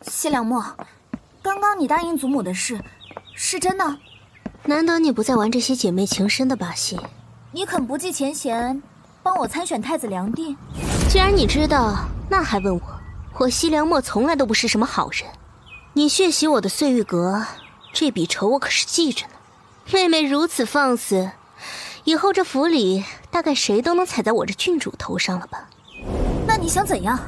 西凉墨，刚刚你答应祖母的事，是真的？难得你不再玩这些姐妹情深的把戏。你肯不计前嫌，帮我参选太子良娣？既然你知道，那还问我？我西凉墨从来都不是什么好人。你血洗我的碎玉阁，这笔仇我可是记着呢。妹妹如此放肆，以后这府里大概谁都能踩在我这郡主头上了吧？那你想怎样？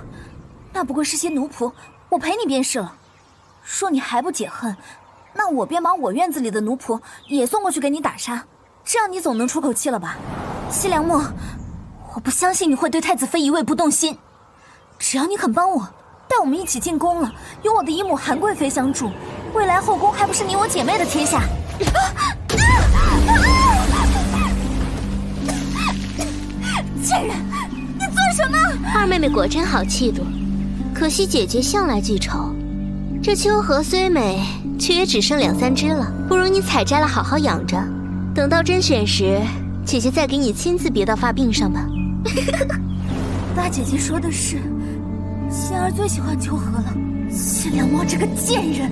那不过是些奴仆，我陪你便是了。若你还不解恨，那我便把我院子里的奴仆也送过去给你打杀，这样你总能出口气了吧？西凉墨，我不相信你会对太子妃一味不动心。只要你肯帮我，带我们一起进宫了，有我的姨母韩贵妃相助，未来后宫还不是你我姐妹的天下？贱人，你做什么？二妹妹果真好气度，可惜姐姐向来记仇。这秋荷虽美，却也只剩2、3只了，不如你采摘了好好养着，等到甄选时，姐姐再给你亲自别到发鬓上吧。大姐姐说的是，心儿最喜欢秋荷了。西凉墨这个贱人，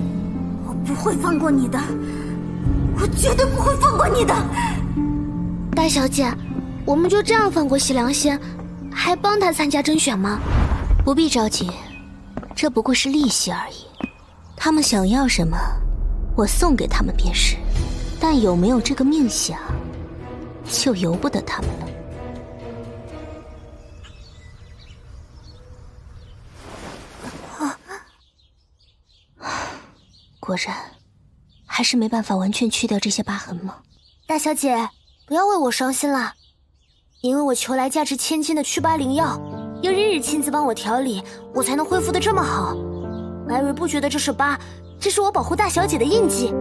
我不会放过你的，我绝对不会放过你的。大小姐，我们就这样放过西凉仙，还帮她参加甄选吗？不必着急，这不过是利息而已。他们想要什么，我送给他们便是，但有没有这个命相，就由不得他们了。果然，还是没办法完全去掉这些疤痕吗？大小姐，不要为我伤心了，因为我求来价值1000金的祛疤灵药，要日日亲自帮我调理，我才能恢复得这么好。白蕊不觉得这是疤，这是我保护大小姐的印记。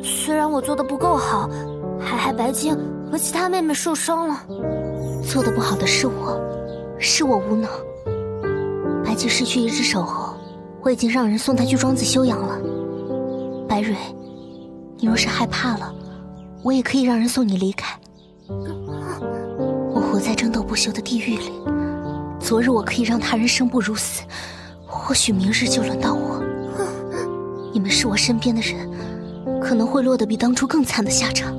虽然我做的不够好，还害白晶和其他妹妹受伤了。做得不好的是我无能。白姬失去一只手后，我已经让人送她去庄子休养了。白蕊，你若是害怕了，我也可以让人送你离开。我活在争斗不休的地狱里，昨日我可以让他人生不如死，或许明日就轮到我。你们是我身边的人，可能会落得比当初更惨的下场。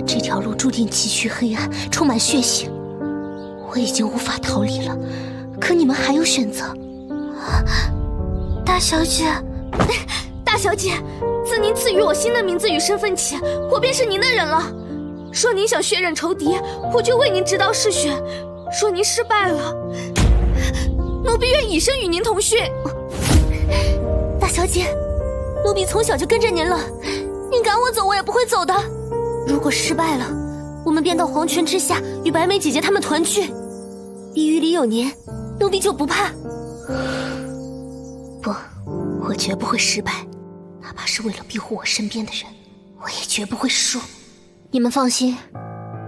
这条路注定崎岖黑暗，充满血腥。我已经无法逃离了，可你们还有选择。大小姐，大小姐，自您赐予我新的名字与身份起，我便是您的人了。若您想血刃仇敌，我就为您指导是选；若您失败了，奴婢愿以身与您同血。大小姐，奴婢从小就跟着您了，您赶我走，我也不会走的。如果失败了，我们便到黄泉之下与白眉姐姐她们团聚。地狱里有您，奴婢就不怕。不，我绝不会失败，哪怕是为了庇护我身边的人，我也绝不会输。你们放心，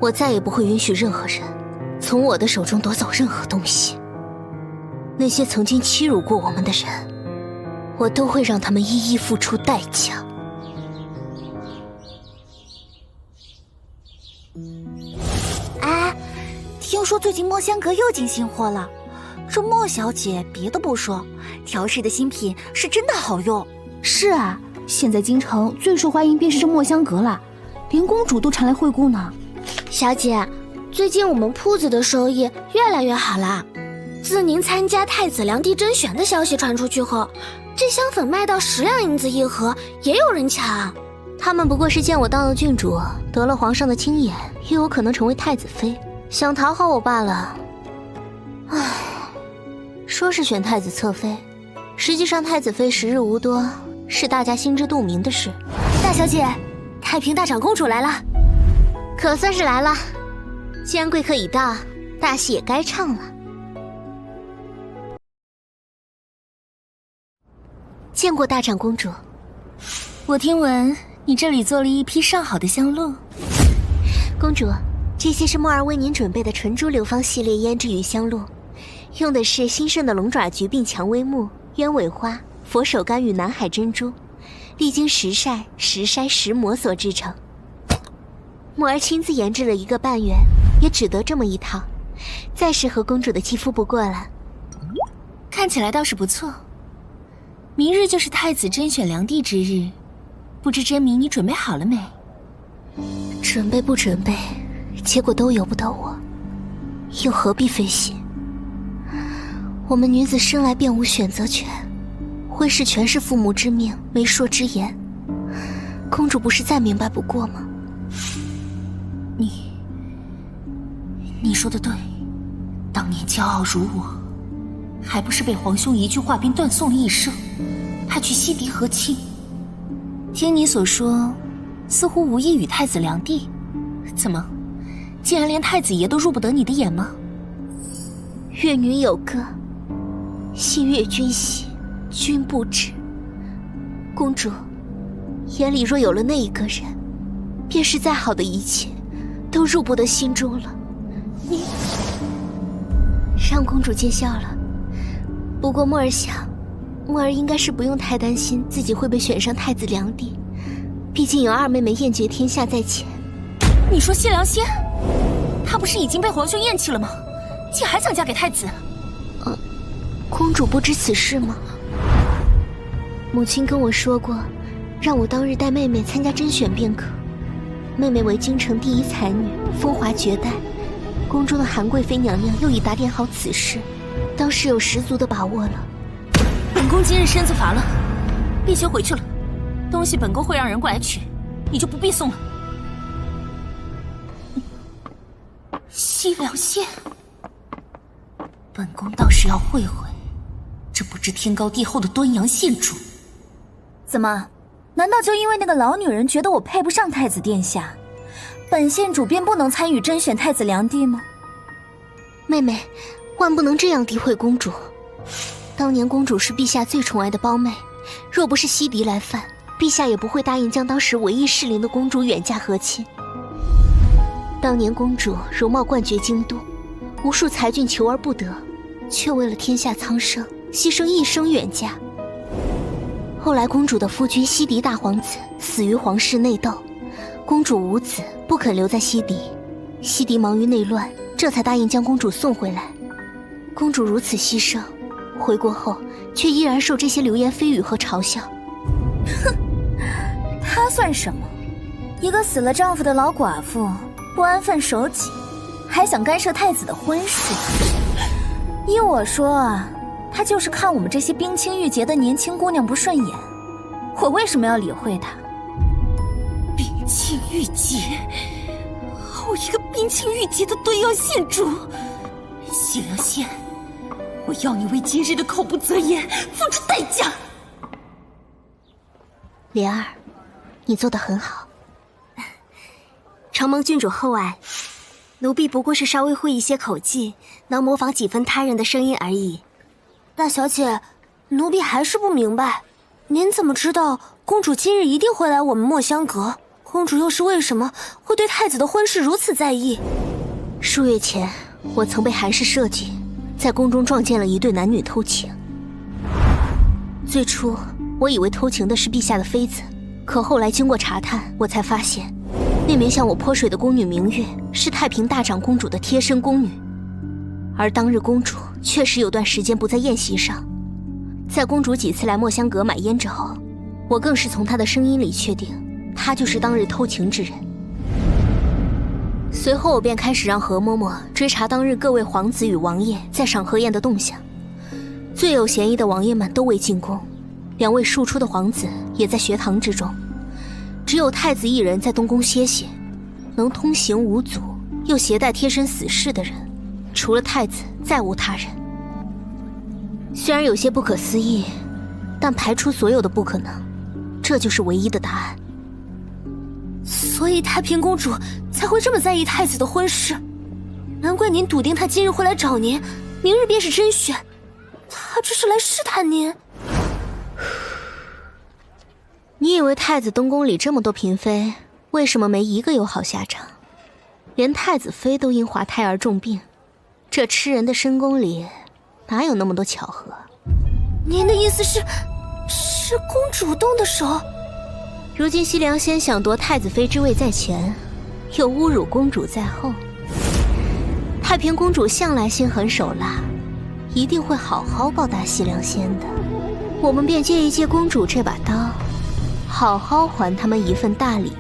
我再也不会允许任何人从我的手中夺走任何东西。那些曾经欺辱过我们的人，我都会让他们一一付出代价。哎，听说最近墨香阁又进新货了，这墨小姐别的不说，调试的新品是真的好用。是啊，现在京城最受欢迎便是这墨香阁了，连公主都常来惠顾呢。小姐，最近我们铺子的收益越来越好了。自您参加太子良娣甄选的消息传出去后，这香粉卖到10两银子一盒，也有人抢。他们不过是见我当了郡主，得了皇上的青眼，也有可能成为太子妃，想讨好我罢了。唉，说是选太子侧妃，实际上太子妃时日无多，是大家心知肚明的事。大小姐，太平大长公主来了。可算是来了，既然贵客已到，大戏也该唱了。见过大长公主。我听闻你这里做了一批上好的香露。公主，这些是墨儿为您准备的纯珠流芳系列胭脂与香露，用的是新盛的龙爪菊并蔷薇木、鸢尾花、佛手柑与南海珍珠，历经10晒、10筛、10磨所制成。墨儿亲自研制了1个半月，也只得这么一套，再适合公主的肌肤不过了。看起来倒是不错。明日就是太子甄选良帝之日，不知甄明你准备好了没？准备不准备，结果都由不得我，又何必费心？我们女子生来便无选择权，婚事全是父母之命、媒妁之言。公主不是再明白不过吗？你说的对，当年骄傲如我，还不是被皇兄一句话便断送了一生，派去西狄和亲。听你所说，似乎无意与太子良帝，怎么，竟然连太子爷都入不得你的眼吗？月女有歌，心悦君心，君不知。公主眼里若有了那一个人，便是再好的一切都入不得心中了。你让公主见笑了。不过默儿想，默儿应该是不用太担心自己会被选上太子良帝，毕竟有二妹妹艳绝天下在前。你说谢良仙，她不是已经被皇兄厌弃了吗？竟还想嫁给太子？公主不知此事吗？母亲跟我说过，让我当日带妹妹参加甄选便可。妹妹为京城第一才女，风华绝代，宫中的韩贵妃娘娘又已打点好此事，当时有十足的把握了。本宫今日身子乏了，必须回去了。东西本宫会让人过来取，你就不必送了。西凉仙，本宫倒是要会会这不知天高地厚的端阳县主。怎么？难道就因为那个老女人觉得我配不上太子殿下，本县主便不能参与甄选太子良帝吗？妹妹，万不能这样诋毁公主。当年公主是陛下最宠爱的胞妹，若不是西狄来犯，陛下也不会答应将当时唯一适龄的公主远嫁和亲。当年公主容貌冠绝京都，无数才俊求而不得，却为了天下苍生牺牲一生远嫁。后来公主的夫君西狄大皇子死于皇室内斗，公主无子，不肯留在西狄。西狄忙于内乱，这才答应将公主送回来。公主如此牺牲，回国后却依然受这些流言蜚语和嘲笑。哼，她算什么？一个死了丈夫的老寡妇，不安分守己，还想干涉太子的婚事。依我说啊，她就是看我们这些冰清玉洁的年轻姑娘不顺眼。我为什么要理会她？冰清玉洁，好一个冰清玉洁的端阳县主！西凉仙，我要你为今日的口不择言付出代价。莲儿，你做得很好。承蒙郡主厚爱，奴婢不过是稍微会一些口技，能模仿几分他人的声音而已。大小姐，奴婢还是不明白，您怎么知道公主今日一定会来我们墨香阁？公主又是为什么会对太子的婚事如此在意？数月前，我曾被韩氏设计在宫中撞见了一对男女偷情。最初我以为偷情的是陛下的妃子，可后来经过查探，我才发现那名向我泼水的宫女明月是太平大长公主的贴身宫女。而当日公主确实有段时间不在宴席上，在公主几次来墨香阁买胭脂后，我更是从她的声音里确定她就是当日偷情之人。随后我便开始让何嬷嬷追查当日各位皇子与王爷在赏荷宴的动向。最有嫌疑的王爷们都未进宫，2位庶出的皇子也在学堂之中，只有太子一人在东宫歇息。能通行无阻又携带贴身死士的人，除了太子再无他人。虽然有些不可思议，但排除所有的不可能，这就是唯一的答案。所以太平公主才会这么在意太子的婚事，难怪您笃定她今日会来找您，明日便是甄选，她这是来试探您。你以为太子东宫里这么多嫔妃，为什么没一个有好下场？连太子妃都因滑胎而重病，这吃人的深宫里哪有那么多巧合？您的意思是公主动的手？如今西凉仙想夺太子妃之位在前，又侮辱公主在后，太平公主向来心狠手辣，一定会好好报答西凉仙的。我们便借一借公主这把刀，好好还他们一份大礼。